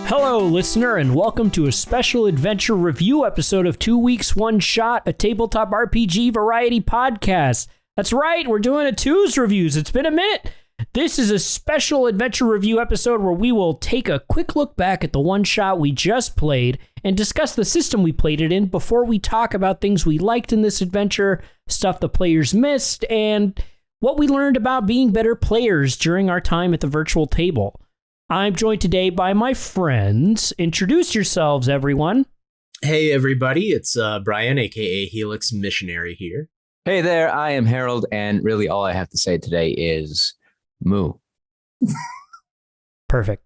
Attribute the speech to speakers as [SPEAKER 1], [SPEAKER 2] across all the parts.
[SPEAKER 1] Hello, listener, and welcome to a special adventure review episode of 2 Weeks, One Shot, a tabletop RPG variety podcast. That's right, we're doing a TWOS reviews. It's been a minute. This is a special adventure review episode where we will take a quick look back at the one shot we just played and discuss the system we played it in before we talk about things we liked in this adventure, stuff the players missed, and what we learned about being better players during our time at the virtual table. I'm joined today by my friends. Introduce yourselves, everyone.
[SPEAKER 2] Hey, everybody. It's Brian, a.k.a. Helix Missionary here.
[SPEAKER 3] Hey there, I am Harold, and really all I have to say today is moo.
[SPEAKER 1] Perfect.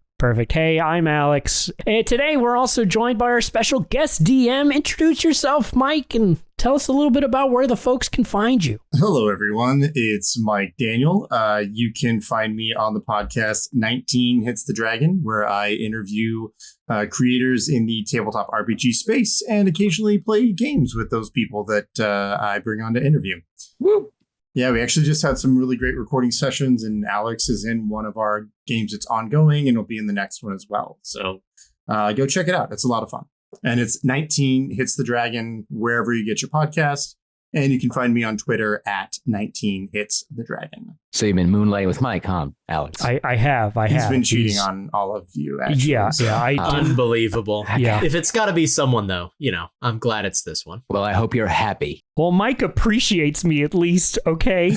[SPEAKER 1] Hey, I'm Alex. And today we're also joined by our special guest DM. Introduce yourself, Mike, and tell us a little bit about where the folks can find you.
[SPEAKER 4] Hello, everyone. It's Mike Daniel. You can find me on the podcast 19 Hits the Dragon, where I interview creators in the tabletop RPG space and occasionally play games with those people that I bring on to interview.
[SPEAKER 3] Woo!
[SPEAKER 4] Yeah, we actually just had some really great recording sessions, and Alex is in one of our games that's ongoing, and he'll be in the next one as well. So go check it out. It's a lot of fun. And it's 19 Hits the Dragon, wherever you get your podcast. And you can find me on Twitter at 19 Hits the Dragon.
[SPEAKER 3] So you've been moonlighting with Mike, huh, Alex?
[SPEAKER 1] I have.
[SPEAKER 4] He's been cheating on all of you, actually.
[SPEAKER 1] Yeah.
[SPEAKER 2] Unbelievable.
[SPEAKER 1] Yeah.
[SPEAKER 2] If it's got to be someone, though, I'm glad it's this one.
[SPEAKER 3] Well, I hope you're happy.
[SPEAKER 1] Well, Mike appreciates me at least, okay?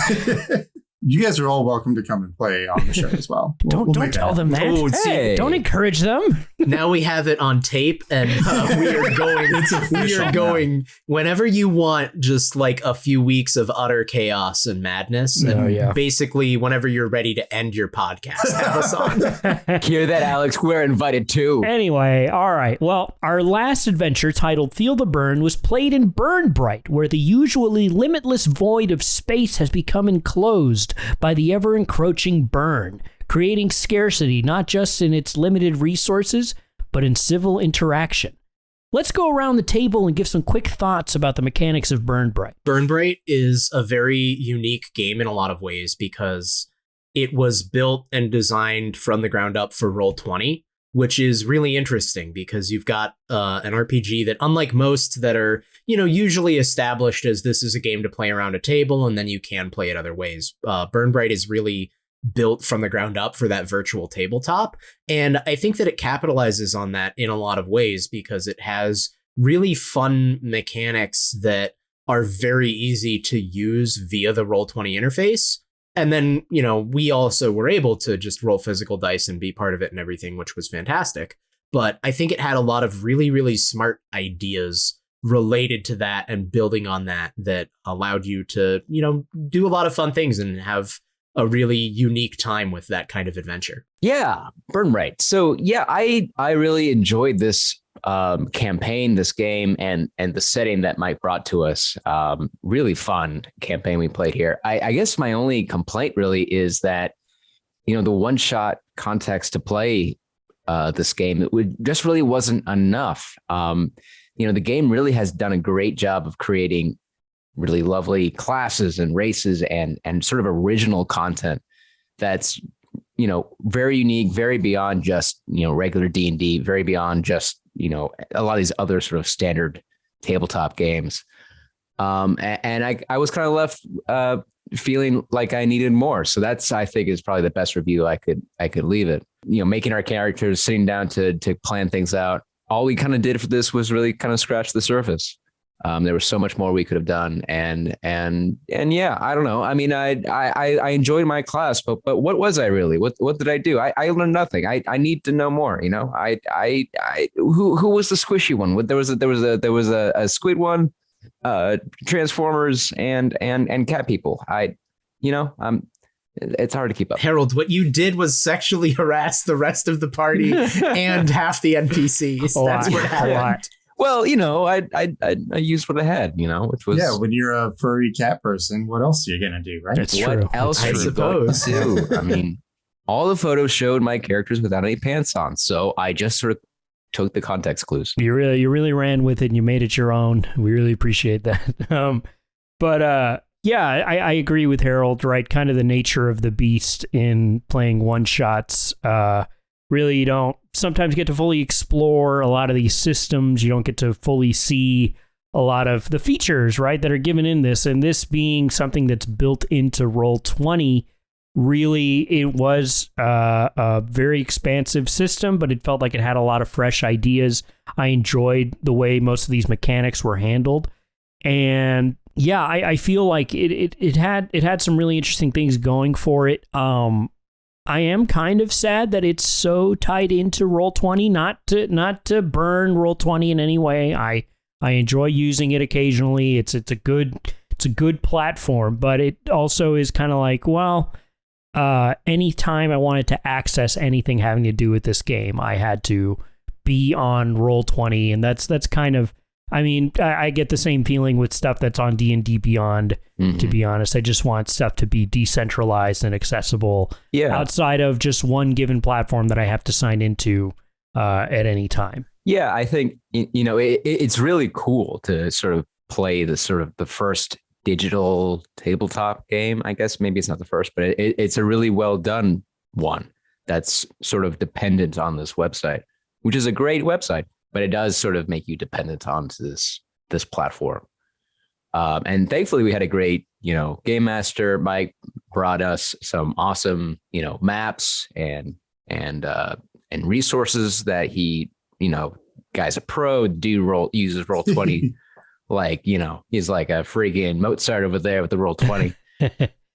[SPEAKER 4] You guys are all welcome to come and play on the show as well.
[SPEAKER 1] Don't tell them that.
[SPEAKER 2] Oh,
[SPEAKER 3] Hey.
[SPEAKER 1] Don't encourage them.
[SPEAKER 2] Now we have it on tape, and we are going whenever you want, just like a few weeks of utter chaos and madness. And basically, whenever you're ready to end your podcast, have us on.
[SPEAKER 3] Hear that, Alex? We're invited too.
[SPEAKER 1] Anyway, all right. Well, our last adventure, titled Feel the Burn, was played in Bryte, where the usually limitless void of space has become enclosed by the ever-encroaching burn, creating scarcity not just in its limited resources, but in civil interaction. Let's go around the table and give some quick thoughts about the mechanics of Bryte.
[SPEAKER 2] Bryte is a very unique game in a lot of ways because it was built and designed from the ground up for Roll20, which is really interesting because you've got an RPG that, unlike most that are, usually established as this is a game to play around a table and then you can play it other ways. Bryte is really built from the ground up for that virtual tabletop. And I think that it capitalizes on that in a lot of ways because it has really fun mechanics that are very easy to use via the Roll20 interface. And then, we also were able to just roll physical dice and be part of it and everything, which was fantastic. But I think it had a lot of really, really smart ideas related to that and building on that allowed you to, do a lot of fun things and have a really unique time with that kind of adventure.
[SPEAKER 3] Yeah, Bryte. So yeah, I really enjoyed this campaign, this game, and the setting that Mike brought to us. Really fun campaign we played here. I guess my only complaint really is that, the one shot context to play this game, just really wasn't enough. The game really has done a great job of creating really lovely classes and races and sort of original content that's, very unique, very beyond just, regular D&D, very beyond just, a lot of these other sort of standard tabletop games. And I was kind of left feeling like I needed more. So that's, I think, is probably the best review I could leave it. Making our characters, sitting down to plan things out. All we kind of did for this was really kind of scratch the surface. There was so much more we could have done, and yeah, I don't know. I mean, I enjoyed my class, but what was I really? What did I do? I learned nothing. I need to know more. Who was the squishy one? There was a squid one, Transformers and cat people. It's hard to keep up.
[SPEAKER 2] Harold, what you did was sexually harass the rest of the party and half the NPCs. That's what happened.
[SPEAKER 3] Well, I used what I had, which was...
[SPEAKER 4] Yeah, when you're a furry cat person, what else are you going to do, right?
[SPEAKER 1] That's
[SPEAKER 3] what
[SPEAKER 1] true.
[SPEAKER 3] else
[SPEAKER 2] I
[SPEAKER 3] are you
[SPEAKER 2] suppose.
[SPEAKER 3] going to do? I mean, all the photos showed my characters without any pants on, so I just sort of took the context clues.
[SPEAKER 1] You really ran with it and you made it your own. We really appreciate that. Yeah, I agree with Harold, right? Kind of the nature of the beast in playing one shots really you don't sometimes get to fully explore a lot of these systems. You don't get to fully see a lot of the features, right, that are given in this. And this being something that's built into Roll20, really, it was a very expansive system, but it felt like it had a lot of fresh ideas. I enjoyed the way most of these mechanics were handled. And yeah, I feel like it had some really interesting things going for it. I am kind of sad that it's so tied into Roll20, not to burn Roll20 in any way. I enjoy using it occasionally. It's a good platform, but it also is kind of like, well, anytime I wanted to access anything having to do with this game, I had to be on Roll20, and that's kind of, I mean, I get the same feeling with stuff that's on D&D Beyond, to be honest. I just want stuff to be decentralized and accessible outside of just one given platform that I have to sign into at any time.
[SPEAKER 3] Yeah, I think, it's really cool to sort of play the first digital tabletop game. I guess maybe it's not the first, but it's a really well done one that's sort of dependent on this website, which is a great website, but it does sort of make you dependent on this platform. And thankfully we had a great, game master. Mike brought us some awesome, maps and resources that he, guy's a pro, uses Roll20 like, he's like a freaking Mozart over there with the Roll20.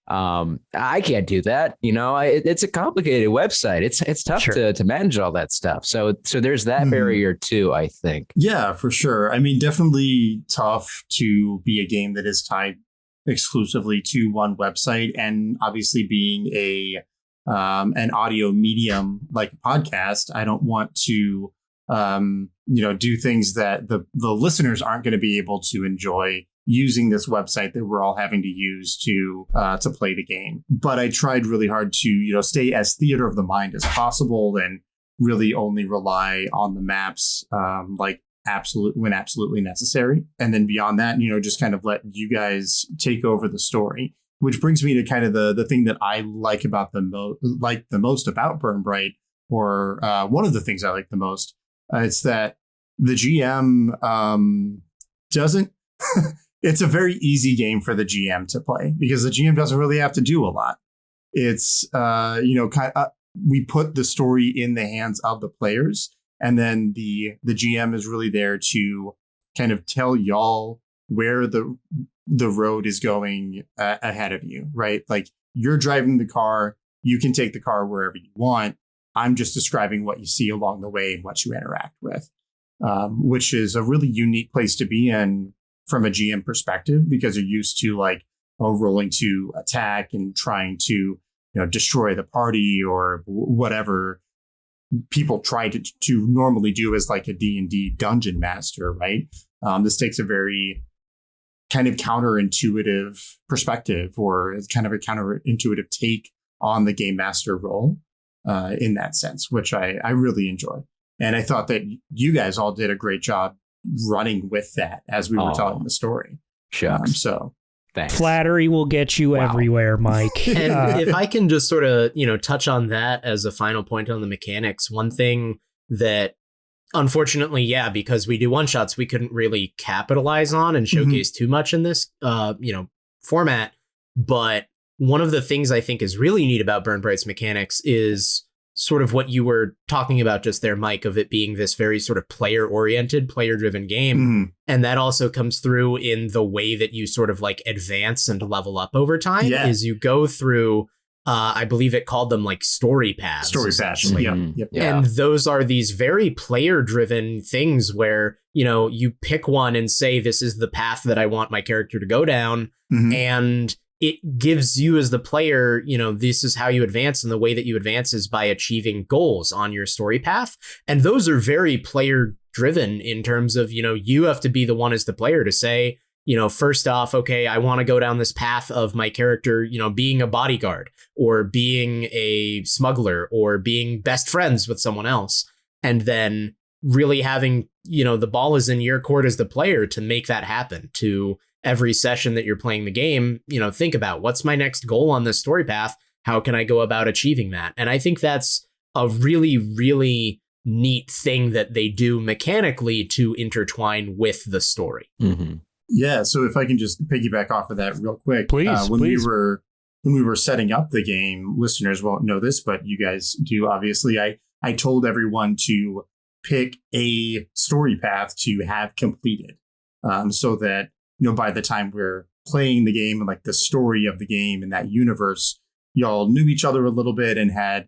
[SPEAKER 3] I can't do that. It's a complicated website. It's tough to manage all that stuff. So there's that barrier too, I think.
[SPEAKER 4] Yeah, for sure. I mean, definitely tough to be a game that is tied exclusively to one website, and obviously being an audio medium like a podcast, I don't want to do things that the listeners aren't going to be able to enjoy using this website that we're all having to use to play the game. But I tried really hard to, stay as theater of the mind as possible and really only rely on the maps when absolutely necessary. And then beyond that, just kind of let you guys take over the story, which brings me to kind of the thing that I like about the most about Burn Bryte, or one of the things I like the most. It's that the GM doesn't. It's a very easy game for the GM to play because the GM doesn't really have to do a lot. It's we put the story in the hands of the players, and then the GM is really there to kind of tell y'all where the road is going ahead of you, right? Like, you're driving the car, you can take the car wherever you want. I'm just describing what you see along the way and what you interact with, which is a really unique place to be in from a GM perspective, because you're used to rolling to attack and trying to destroy the party or whatever people try to normally do as like a D&D dungeon master, right? This takes a very kind of counterintuitive perspective, or kind of a counterintuitive take on the game master role in that sense, which I really enjoy. And I thought that you guys all did a great job running with that as we were telling the story.
[SPEAKER 3] Shucks.
[SPEAKER 4] So
[SPEAKER 3] thanks.
[SPEAKER 1] Flattery will get you everywhere, Mike.
[SPEAKER 2] And if I can just sort of, touch on that as a final point on the mechanics, one thing that unfortunately, because we do one shots, we couldn't really capitalize on and showcase too much in this, format. But one of the things I think is really neat about Burn Bryte's mechanics is sort of what you were talking about just there, Mike, of it being this very sort of player-oriented, player-driven game. And that also comes through in the way that you sort of like advance and level up over time, is you go through, I believe it called them like story paths.
[SPEAKER 4] Story paths. Yep.
[SPEAKER 2] And those are these very player-driven things where, you pick one and say, this is the path that I want my character to go down. And it gives you as the player, this is how you advance. And the way that you advance is by achieving goals on your story path. And those are very player driven in terms of, you have to be the one as the player to say, first off, okay, I want to go down this path of my character, being a bodyguard or being a smuggler or being best friends with someone else. And then really having, the ball is in your court as the player to make that happen. To every session that you're playing the game, think about what's my next goal on this story path? How can I go about achieving that? And I think that's a really, really neat thing that they do mechanically to intertwine with the story.
[SPEAKER 3] Mm-hmm.
[SPEAKER 4] Yeah, so if I can just piggyback off of that real quick.
[SPEAKER 1] Please.
[SPEAKER 4] When we were setting up the game, listeners won't know this, but you guys do, obviously. I told everyone to pick a story path to have completed, so that, by the time we're playing the game and like the story of the game and that universe, y'all knew each other a little bit and had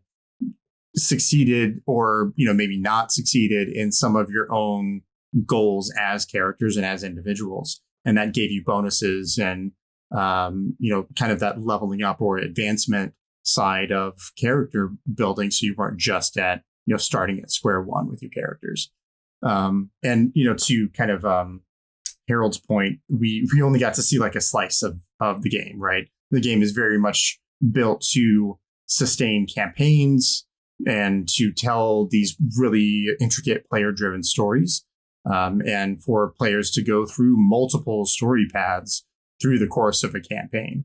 [SPEAKER 4] succeeded or, maybe not succeeded in some of your own goals as characters and as individuals. And that gave you bonuses and, kind of that leveling up or advancement side of character building. So you weren't just at, starting at square one with your characters. And, to kind of Harold's point, we only got to see like a slice of the game, right? The game is very much built to sustain campaigns and to tell these really intricate player-driven stories. And for players to go through multiple story paths through the course of a campaign.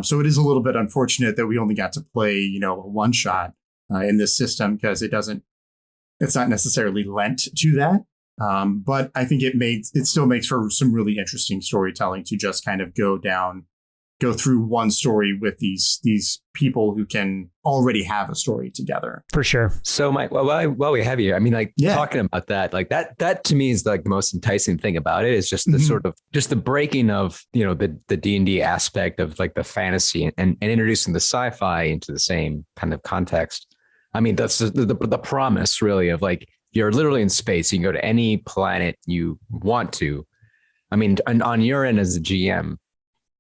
[SPEAKER 4] So it is a little bit unfortunate that we only got to play, a one shot in this system because it's not necessarily lent to that. But I think it still makes for some really interesting storytelling to just kind of go through one story with these people who can already have a story together.
[SPEAKER 1] For sure.
[SPEAKER 3] So Mike, while we have you, I mean, talking about that, like that to me is like the most enticing thing about it is just the sort of just the breaking of, the D&D aspect of like the fantasy and introducing the sci-fi into the same kind of context. I mean, that's the promise really of like, you're literally in space. You can go to any planet you want to. I mean, and on your end as a GM,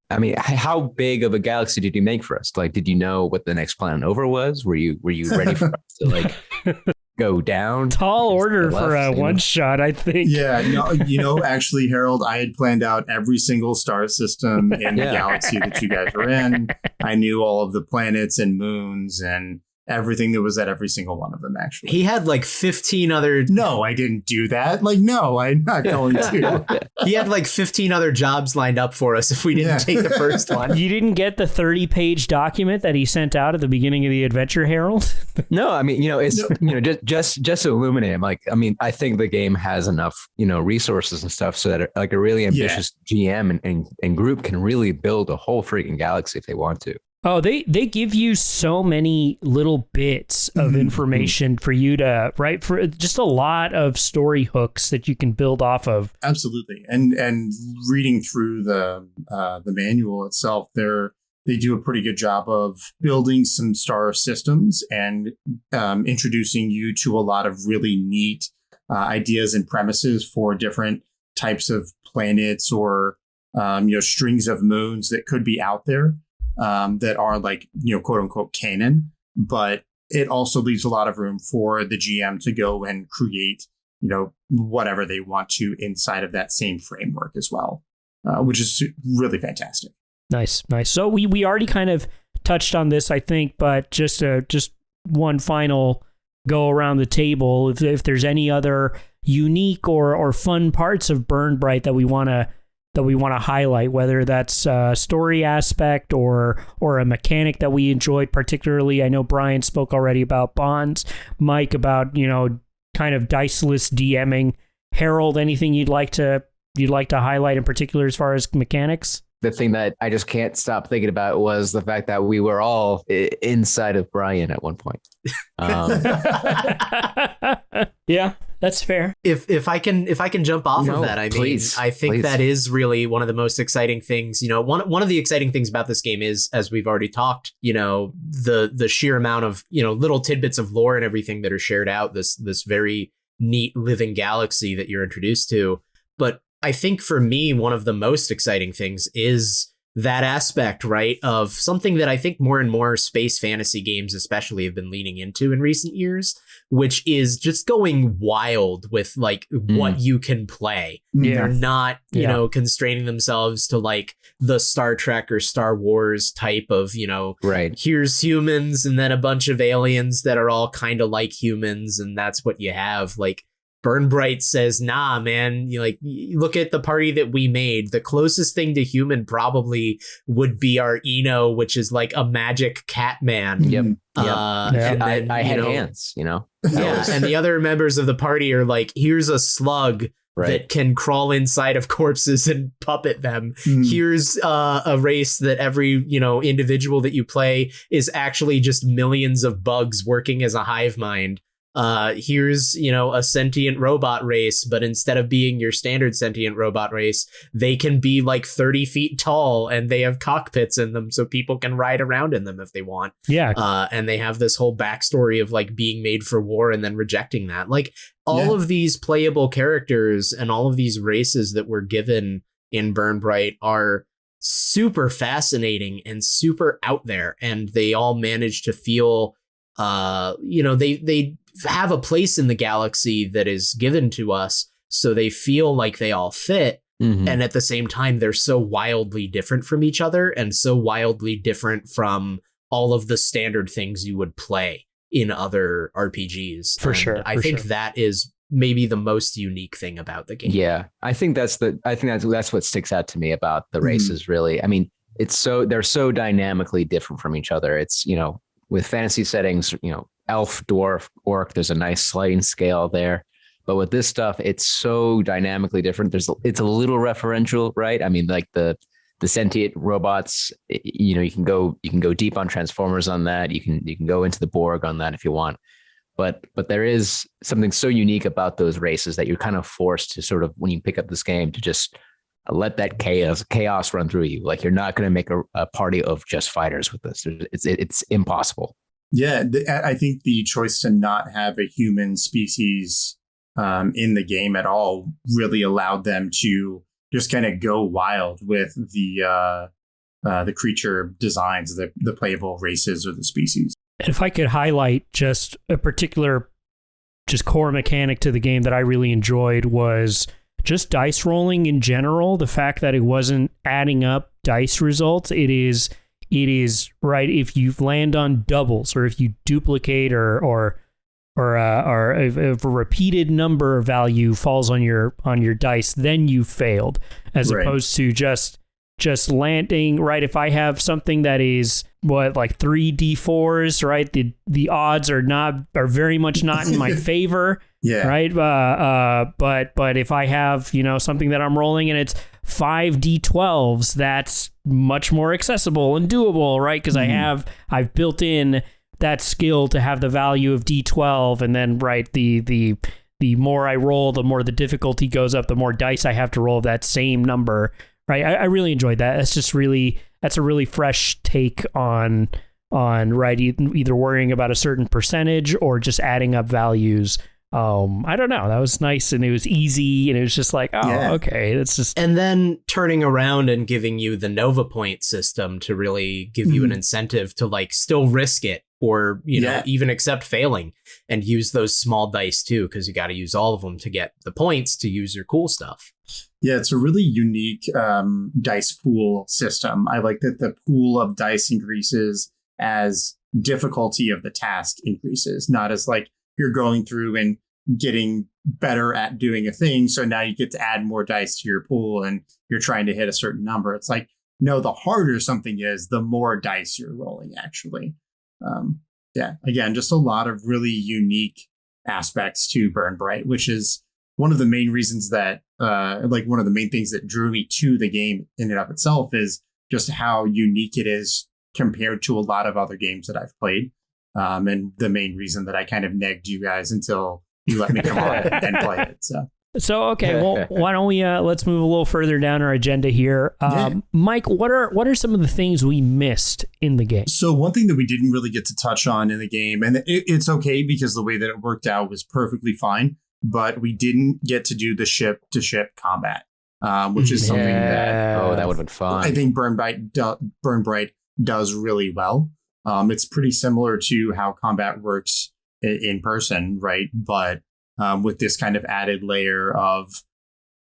[SPEAKER 3] I mean, how big of a galaxy did you make for us? Like, did you know what the next planet over was? Were you ready for us to like go down?
[SPEAKER 1] Tall order for a one shot, I think.
[SPEAKER 4] Yeah, actually, Harold, I had planned out every single star system in the galaxy that you guys were in. I knew all of the planets and moons and everything that was at every single one of them, actually.
[SPEAKER 2] He had like 15 other...
[SPEAKER 4] No, I didn't do that. Like, no, I'm not going to.
[SPEAKER 2] He had like 15 other jobs lined up for us if we didn't take the first one.
[SPEAKER 1] You didn't get the 30-page document that he sent out at the beginning of the adventure, Harold?
[SPEAKER 3] No, I mean, it's, just to illuminate him, like, I mean, I think the game has enough, resources and stuff so that like a really ambitious GM and group can really build a whole freaking galaxy if they want to.
[SPEAKER 1] Oh, they give you so many little bits of information for you to write, for just a lot of story hooks that you can build off of.
[SPEAKER 4] Absolutely. And reading through the manual itself, they do a pretty good job of building some star systems and introducing you to a lot of really neat ideas and premises for different types of planets or strings of moons that could be out there. That are like, quote unquote canon, but it also leaves a lot of room for the GM to go and create, whatever they want to inside of that same framework as well, which is really fantastic.
[SPEAKER 1] Nice. So we already kind of touched on this, I think, but just one final go around the table. If there's any other unique or fun parts of Burn Bryte that we want to highlight, whether that's a story aspect or a mechanic that we enjoyed particularly. I know Brian spoke already about bonds, Mike about, kind of diceless DMing. Harold, anything you'd like to highlight in particular as far as mechanics?
[SPEAKER 3] The thing that I just can't stop thinking about was the fact that we were all inside of Brian at one point.
[SPEAKER 1] Yeah, that's fair.
[SPEAKER 2] If I can jump off of that, I mean, I think that is really one of the most exciting things. One of the exciting things about this game is, as we've already talked, the sheer amount of little tidbits of lore and everything that are shared out. This very neat living galaxy that you're introduced to. But I think for me, one of the most exciting things is that aspect, right, of something that I think more and more space fantasy games especially have been leaning into in recent years, which is just going wild with like what you can play.
[SPEAKER 1] Yeah.
[SPEAKER 2] They're not, constraining themselves to like the Star Trek or Star Wars type of,
[SPEAKER 3] right.
[SPEAKER 2] Here's humans and then a bunch of aliens that are all kind of like humans and that's what you have. Like, Burn Bryte says, nah, man, you look at the party that we made. The closest thing to human probably would be our Eno, which is like a magic cat man.
[SPEAKER 3] Yep.
[SPEAKER 2] And then,
[SPEAKER 3] I had hands,
[SPEAKER 2] Yeah. And the other members of the party are like, here's a slug that can crawl inside of corpses and puppet them. Here's a race that every, individual that you play is actually just millions of bugs working as a hive mind. Here's, a sentient robot race, but instead of being your standard sentient robot race, they can be like 30 feet tall and they have cockpits in them so people can ride around in them if they want.
[SPEAKER 1] Yeah.
[SPEAKER 2] And they have this whole backstory of like being made for war and then rejecting that. Like all of these playable characters and all of these races that were given in Burn Bryte are super fascinating and super out there. And they all manage to feel, they have a place in the galaxy that is given to us, so they feel like they all fit. And at the same time, they're so wildly different from each other and so wildly different from all of the standard things you would play in other RPGs.
[SPEAKER 1] For sure.
[SPEAKER 2] I think that is maybe the most unique thing about the game.
[SPEAKER 3] Yeah, I think that's what sticks out to me about the races. Really, I mean, they're so dynamically different from each other. It's with fantasy settings, elf, dwarf, orc, there's a nice sliding scale there. But with this stuff, it's so dynamically different. It's a little referential, right? I mean, like the sentient robots, you can go deep on Transformers on that. You can go into the Borg on that if you want. But there is something so unique about those races that you're kind of forced to sort of, when you pick up this game, to just let that chaos run through you. Like, you're not going to make a party of just fighters with this. It's impossible.
[SPEAKER 4] Yeah, I think the choice to not have a human species in the game at all really allowed them to just kind of go wild with the creature designs, the playable races or the species.
[SPEAKER 1] And if I could highlight just a particular core mechanic to the game that I really enjoyed was just dice rolling in general. The fact that it wasn't adding up dice results. It is right. If you land on doubles, or if you duplicate, or if a repeated number value falls on your dice, then you failed, as opposed to just landing right. If I have something that is like 3d4s, right, the odds are very much not in my favor.
[SPEAKER 4] Yeah.
[SPEAKER 1] Right. But if I have, something that I'm rolling and it's 5d12s, that's much more accessible and doable, right? Because I've built in that skill to have the value of d12, and then the more I roll, the more the difficulty goes up, the more dice I have to roll of that same number. Right. I really enjoyed that. That's a really fresh take on right, either worrying about a certain percentage or just adding up values. I don't know. That was nice, and it was easy, and it was just like, okay, that's just.
[SPEAKER 2] And then turning around and giving you the Nova Point system to really give you an incentive to like still risk it, or even accept failing and use those small dice too, because you got to use all of them to get the points to use your cool stuff.
[SPEAKER 4] Yeah, it's a really unique dice pool system. I like that the pool of dice increases as difficulty of the task increases, not as like you're going through and getting better at doing a thing, so now you get to add more dice to your pool and you're trying to hit a certain number. It's like, no, the harder something is, the more dice you're rolling, actually. Again, just a lot of really unique aspects to Burn Bryte, which is one of the main reasons that, one of the main things that drew me to the game in and of itself is just how unique it is compared to a lot of other games that I've played. And the main reason that I kind of negged you guys until you let me come on and play it.
[SPEAKER 1] So okay, well, why don't we let's move a little further down our agenda here. Mike, what are some of the things we missed in the game?
[SPEAKER 4] So one thing that we didn't really get to touch on in the game, and it's okay because the way that it worked out was perfectly fine, but we didn't get to do the ship-to-ship combat, which is something that
[SPEAKER 3] would have been fun.
[SPEAKER 4] I think Burn Bryte does really well. It's pretty similar to how combat works in person, right? But with this kind of added layer of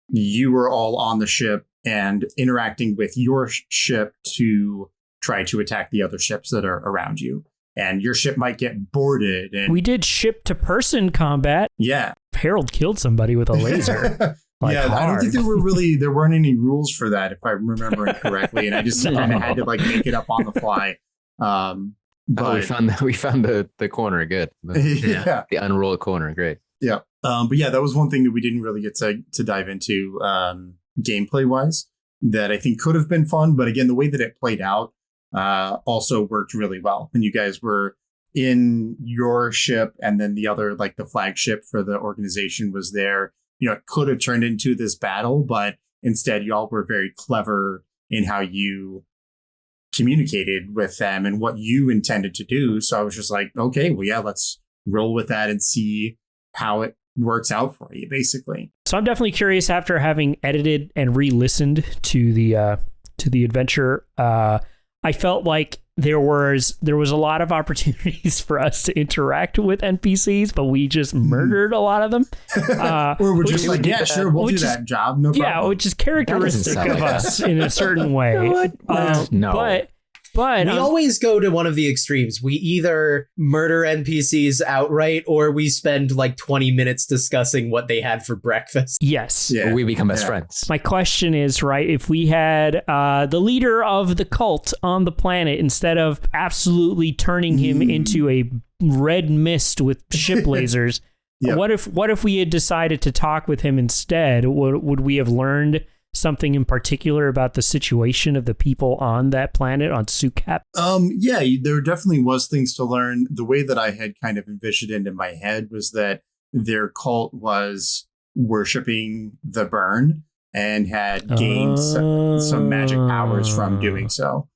[SPEAKER 4] you are all on the ship and interacting with your ship to try to attack the other ships that are around you. And your ship might get boarded. And
[SPEAKER 1] we did ship to person combat.
[SPEAKER 4] Yeah.
[SPEAKER 1] Harold killed somebody with a laser. Like,
[SPEAKER 4] yeah, I don't think there weren't any rules for that, if I'm remembering correctly, and I just kind of had to like make it up on the fly. But
[SPEAKER 3] we found the corner good. The unrolled corner, great.
[SPEAKER 4] Yeah, but yeah, that was one thing that we didn't really get to dive into gameplay wise that I think could have been fun. But again, the way that it played out also worked really well. And you guys were in your ship, and then the other, like the flagship for the organization, was there. You know, it could have turned into this battle, but instead y'all were very clever in how you communicated with them and what you intended to do. So I was just like, okay, well, yeah, let's roll with that and see how it works out for you, basically.
[SPEAKER 1] So I'm definitely curious, after having edited and re-listened to the adventure. I felt like there was a lot of opportunities for us to interact with NPCs, but we just murdered a lot of them.
[SPEAKER 4] Or we're just like, yeah, sure, we'll do that job, no problem.
[SPEAKER 1] Yeah, which is characteristic of us in a certain way.
[SPEAKER 3] No.
[SPEAKER 1] But
[SPEAKER 2] we always go to one of the extremes. We either murder NPCs outright, or we spend like 20 minutes discussing what they had for breakfast.
[SPEAKER 1] Yes.
[SPEAKER 3] Yeah. We become best friends.
[SPEAKER 1] My question is, right, if we had the leader of the cult on the planet, instead of absolutely turning him into a red mist with ship lasers, what if we had decided to talk with him instead? Would we have learned something in particular about the situation of the people on that planet, on Sukap?
[SPEAKER 4] Yeah, there definitely was things to learn. The way that I had kind of envisioned it in my head was that their cult was worshipping the burn and had gained some magic powers from doing so,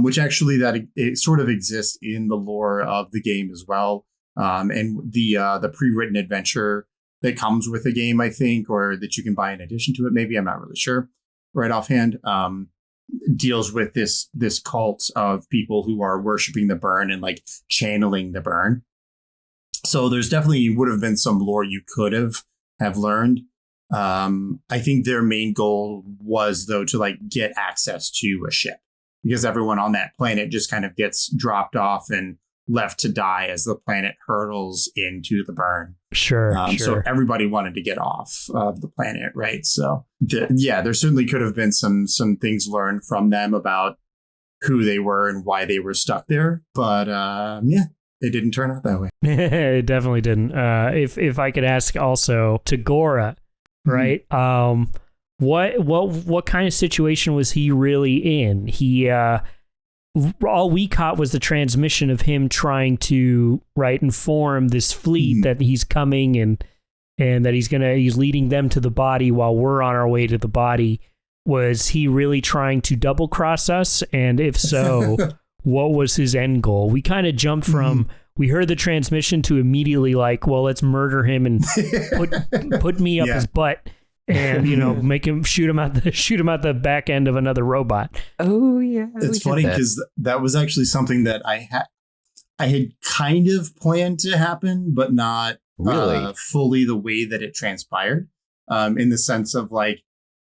[SPEAKER 4] which actually it sort of exists in the lore of the game as well. And the pre-written adventure that comes with the game, I think, or that you can buy in addition to it, maybe, I'm not really sure right offhand, deals with this cult of people who are worshiping the burn and like channeling the burn. So there's definitely would have been some lore you could have learned. I think their main goal was, though, to like get access to a ship, because everyone on that planet just kind of gets dropped off and left to die as the planet hurtles into the burn.
[SPEAKER 1] Sure.
[SPEAKER 4] So everybody wanted to get off of the planet, right? So there certainly could have been some things learned from them about who they were and why they were stuck there. But it didn't turn out that way.
[SPEAKER 1] It definitely didn't. If I could ask also to Gora, right? What kind of situation was he really in? He all we caught was the transmission of him trying to inform this fleet that he's coming and that he's leading them to the body while we're on our way to the body. Was he really trying to double cross us? And if so, what was his end goal? We kind of jumped from we heard the transmission to immediately like, well, let's murder him and put me up his butt. And make him shoot him out the back end of another robot.
[SPEAKER 3] Oh yeah,
[SPEAKER 4] it's funny because that was actually something that I had kind of planned to happen, but not really fully the way that it transpired. In the sense of like,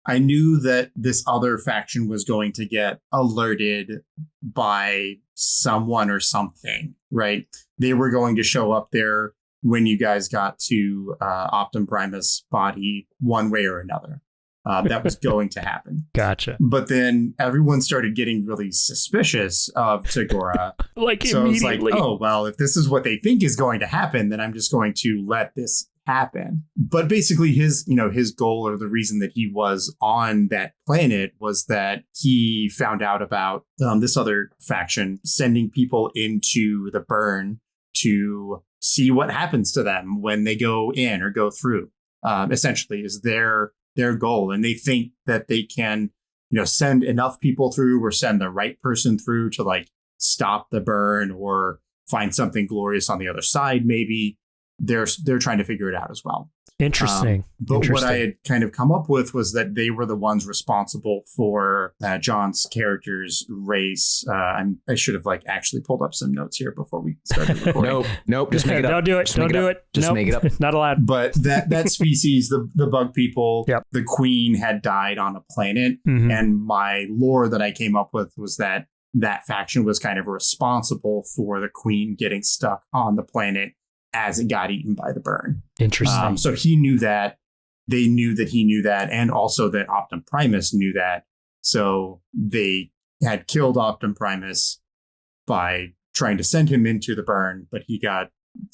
[SPEAKER 4] I knew that this other faction was going to get alerted by someone or something, right? They were going to show up there when you guys got to Optum Primus body one way or another. That was going to happen.
[SPEAKER 1] Gotcha.
[SPEAKER 4] But then everyone started getting really suspicious of Tagora.
[SPEAKER 1] So immediately.
[SPEAKER 4] It's like, oh, well, if this is what they think is going to happen, then I'm just going to let this happen. But basically his goal, or the reason that he was on that planet, was that he found out about this other faction sending people into the burn to see what happens to them when they go in or go through, essentially is their goal. And they think that they can, send enough people through or send the right person through to like stop the burn or find something glorious on the other side. Maybe they're trying to figure it out as well.
[SPEAKER 1] Interesting.
[SPEAKER 4] But what I had kind of come up with was that they were the ones responsible for John's character's race. I should have actually pulled up some notes here before we started recording.
[SPEAKER 3] Nope. Just make it up.
[SPEAKER 1] Don't do it. Don't do it.
[SPEAKER 3] Just make it up.
[SPEAKER 1] Not allowed.
[SPEAKER 4] But that species, the bug people, the queen had died on a planet. And my lore that I came up with was that faction was kind of responsible for the queen getting stuck on the planet as it got eaten by the burn.
[SPEAKER 1] Interesting.
[SPEAKER 4] So he knew that. They knew that he knew that, and also that Optum Primus knew that. So they had killed Optum Primus by trying to send him into the burn, but he got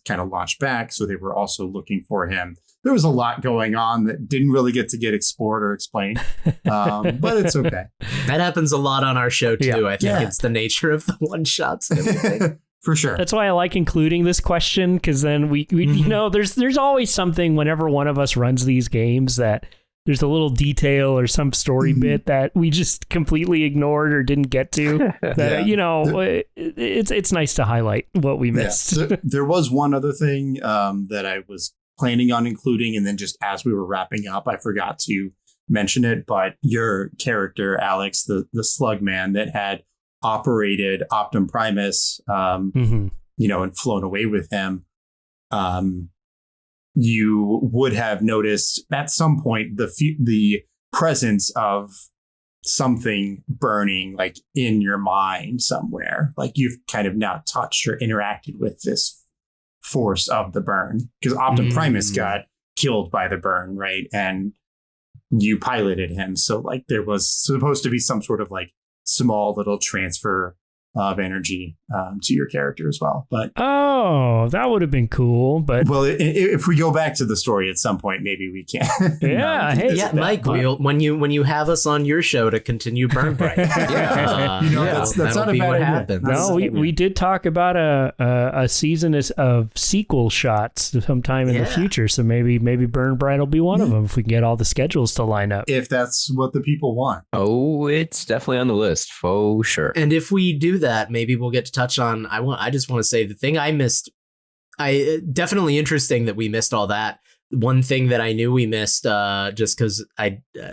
[SPEAKER 4] kind of launched back. So they were also looking for him. There was a lot going on that didn't really get explored or explained, but it's okay.
[SPEAKER 2] That happens a lot on our show too.
[SPEAKER 1] Yeah.
[SPEAKER 2] I think it's the nature of the one shots and everything.
[SPEAKER 4] For sure.
[SPEAKER 1] That's why I like including this question, because then we you know, there's always something whenever one of us runs these games that there's a little detail or some story bit that we just completely ignored or didn't get to. That you know, it's nice to highlight what we missed.
[SPEAKER 4] Yeah. There was one other thing that I was planning on including, and then just as we were wrapping up, I forgot to mention it. But your character, Alex, the slug man that had operated Optum Primus, you know, and flown away with him, you would have noticed at some point the presence of something burning like in your mind somewhere. Like you've kind of now touched or interacted with this force of the burn, because Optum Primus got killed by the burn, right? And you piloted him. So like there was supposed to be some sort of like small little transfer of energy to your character as well. But
[SPEAKER 1] that would have been cool. But
[SPEAKER 4] well, if we go back to the story at some point, maybe we can.
[SPEAKER 1] Yeah, hey,
[SPEAKER 2] yeah, Mike, when you have us on your show to continue Burn Bryte,
[SPEAKER 4] that's not a bad idea.
[SPEAKER 1] No, we did talk about a season of sequel shots sometime in the future. So maybe Burn Bryte will be one of them if we can get all the schedules to line up.
[SPEAKER 4] If that's what the people want.
[SPEAKER 3] Oh, it's definitely on the list for sure.
[SPEAKER 2] And if we do that, maybe we'll get to touch on. I just want to say the thing I missed. Definitely interesting that we missed all that. One thing that I knew we missed, just because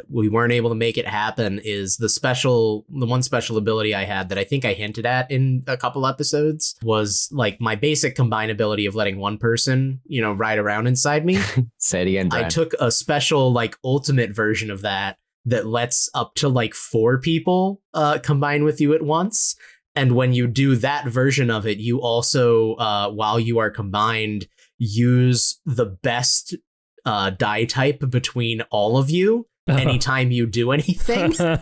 [SPEAKER 2] we weren't able to make it happen, is the one special ability I had that I think I hinted at in a couple episodes was like my basic combine ability of letting one person, you know, ride around inside me.
[SPEAKER 3] Say it again, Brian.
[SPEAKER 2] I took a special like ultimate version of that lets up to like 4 people combine with you at once. And when you do that version of it, you also, while you are combined, use the best die type between all of you anytime you do anything. So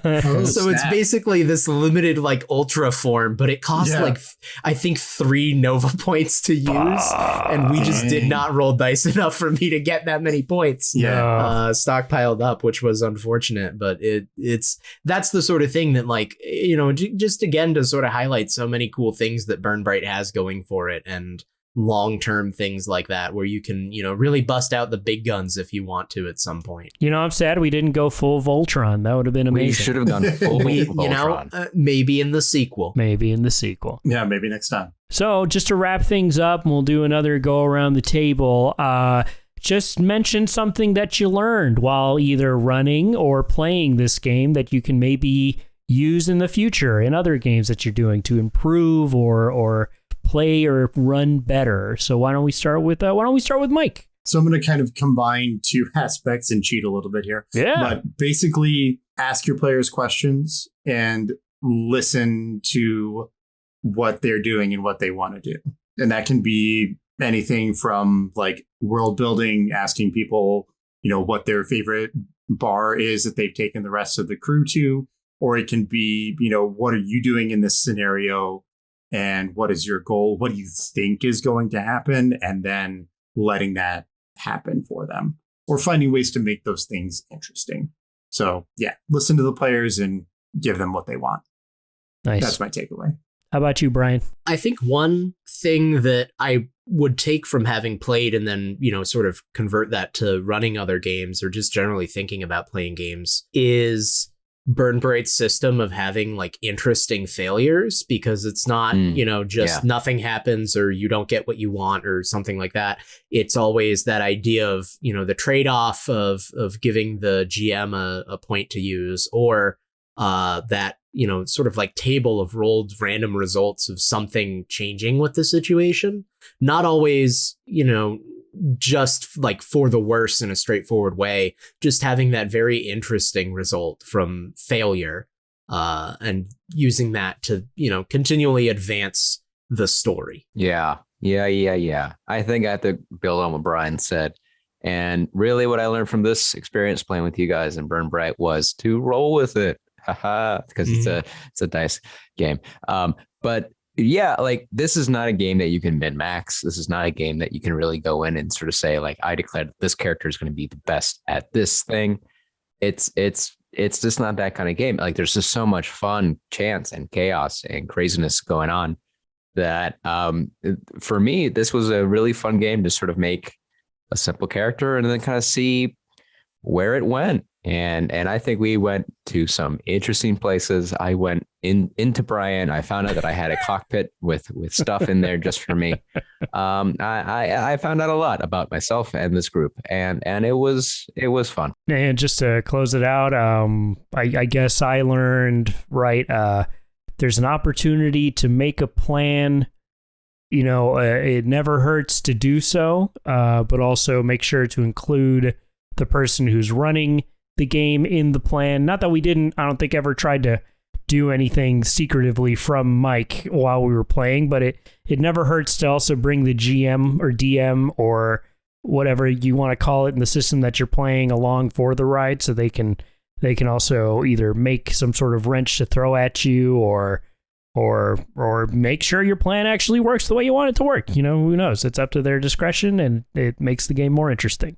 [SPEAKER 2] it's basically this limited like ultra form, but it costs like I think 3 Nova points to use, and we just did not roll dice enough for me to get that many points. Stockpiled up, which was unfortunate, but that's the sort of thing that, like, you know, just again to sort of highlight so many cool things that Burn Bryte has going for it, and long-term things like that where you can, you know, really bust out the big guns if you want to at some point.
[SPEAKER 1] You know, I'm sad we didn't go full Voltron. That would have been amazing.
[SPEAKER 3] We should have gone full Voltron.
[SPEAKER 2] You know, maybe in the sequel.
[SPEAKER 4] Yeah, maybe next time.
[SPEAKER 1] So just to wrap things up, and we'll do another go around the table. Just mention something that you learned while either running or playing this game that you can maybe use in the future in other games that you're doing to improve or play or run better. So why don't we start with Mike?
[SPEAKER 4] So I'm going to kind of combine 2 aspects and cheat a little bit here.
[SPEAKER 1] Yeah.
[SPEAKER 4] But basically ask your players questions and listen to what they're doing and what they want to do. And that can be anything from like world building, asking people, you know, what their favorite bar is that they've taken the rest of the crew to, or it can be, you know, what are you doing in this scenario? And what is your goal? What do you think is going to happen? And then letting that happen for them, or finding ways to make those things interesting. So yeah, listen to the players and give them what they want.
[SPEAKER 1] Nice.
[SPEAKER 4] That's my takeaway.
[SPEAKER 1] How about you, Brian?
[SPEAKER 2] I think one thing that I would take from having played and then, you know, sort of convert that to running other games or just generally thinking about playing games is Burn Bryte's system of having like interesting failures, because it's not, you know, just nothing happens or you don't get what you want or something like that. It's always that idea of, you know, the trade-off of giving the GM a point to use, or that, you know, sort of like table of rolled random results of something changing with the situation. Not always, you know, just like for the worse in a straightforward way, just having that very interesting result from failure, and using that to, you know, continually advance the story.
[SPEAKER 3] Yeah. Yeah. I think I have to build on what Brian said. And really what I learned from this experience playing with you guys in Burn Bright was to roll with it. Haha, because it's a dice game. But yeah, like this is not a game that you can min-max. This is not a game that you can really go in and sort of say, like, I declare that this character is going to be the best at this thing. It's just not that kind of game. Like there's just so much fun, chance and chaos and craziness going on that for me, this was a really fun game to sort of make a simple character and then kind of see where it went. And I think we went to some interesting places. I went into Brian. I found out that I had a cockpit with stuff in there just for me. I found out a lot about myself and this group, and it was fun.
[SPEAKER 1] And just to close it out, I guess I learned, right, there's an opportunity to make a plan. You know, it never hurts to do so, but also make sure to include the person who's running the game in the plan. Not that we didn't, I don't think, ever tried to do anything secretively from Mike while we were playing, but it never hurts to also bring the GM or DM or whatever you want to call it in the system that you're playing along for the ride, so they can also either make some sort of wrench to throw at you or make sure your plan actually works the way you want it to work. You know, who knows? It's up to their discretion, and it makes the game more interesting.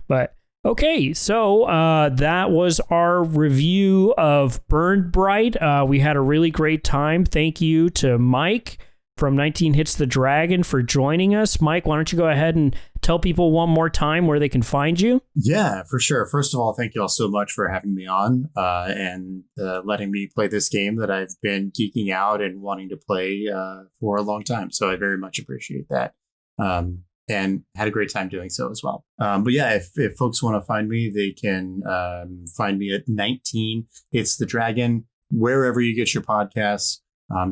[SPEAKER 1] But okay, so that was our review of Burn Bright. We had a really great time. Thank you to Mike from 19 Hits the Dragon for joining us. Mike, why don't you go ahead and tell people one more time where they can find you?
[SPEAKER 4] Yeah, for sure. First of all, thank you all so much for having me on and letting me play this game that I've been geeking out and wanting to play for a long time. So I very much appreciate that. And had a great time doing so as well. But yeah, if folks want to find me, they can find me at 19 Hits the Dragon, wherever you get your podcasts.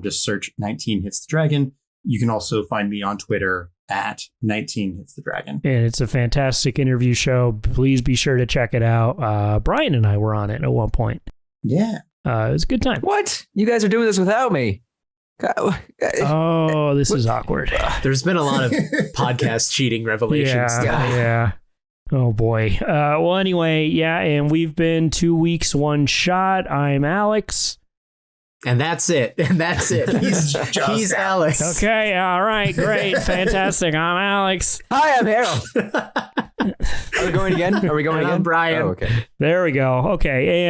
[SPEAKER 4] Just search 19 Hits the Dragon. You can also find me on Twitter at 19 Hits the Dragon.
[SPEAKER 1] And it's a fantastic interview show. Please be sure to check it out. Brian and I were on it at one point.
[SPEAKER 4] Yeah.
[SPEAKER 1] It was a good time.
[SPEAKER 3] What? You guys are doing this without me?
[SPEAKER 1] Oh, this is awkward.
[SPEAKER 2] There's been a lot of podcast cheating revelations.
[SPEAKER 1] Yeah. Oh boy. Well, anyway, yeah, and we've been 2 weeks, one shot. I'm Alex.
[SPEAKER 2] And that's it. He's Alex.
[SPEAKER 1] Okay. All right. Great. Fantastic. I'm Alex.
[SPEAKER 3] Hi, I'm Harold. Are we going again?
[SPEAKER 2] I'm Brian.
[SPEAKER 3] Oh, okay.
[SPEAKER 1] There we go. Okay.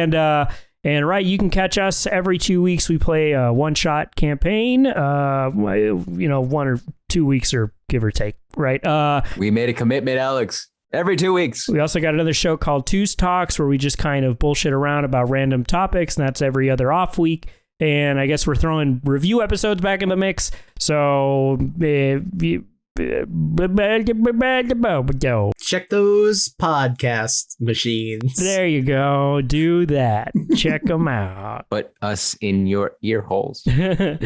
[SPEAKER 1] And right, you can catch us every 2 weeks. We play a one-shot campaign, 1 or 2 weeks or give or take, right?
[SPEAKER 3] We made a commitment, Alex. Every 2 weeks.
[SPEAKER 1] We also got another show called TWOS Talks where we just kind of bullshit around about random topics, and that's every other off week. And I guess we're throwing review episodes back in the mix. So
[SPEAKER 2] check those podcast machines.
[SPEAKER 1] There you go. Do that. Check them out.
[SPEAKER 3] Put us in your ear holes. You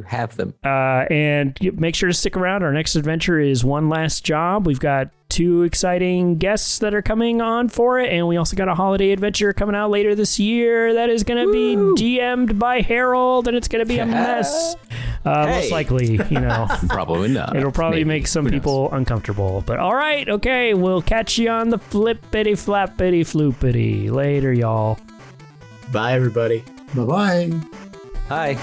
[SPEAKER 3] have them.
[SPEAKER 1] And make sure to stick around. Our next adventure is One Last Job. We've got 2 exciting guests that are coming on for it. And we also got a holiday adventure coming out later this year that is going to be GM'd by Harold, and it's going to be a mess. Most likely,
[SPEAKER 3] Probably not.
[SPEAKER 1] It'll probably make some people uncomfortable. But all right, okay, we'll catch you on the flippity flappity floopity. Later, y'all.
[SPEAKER 2] Bye, everybody.
[SPEAKER 4] Bye-bye.
[SPEAKER 3] Hi.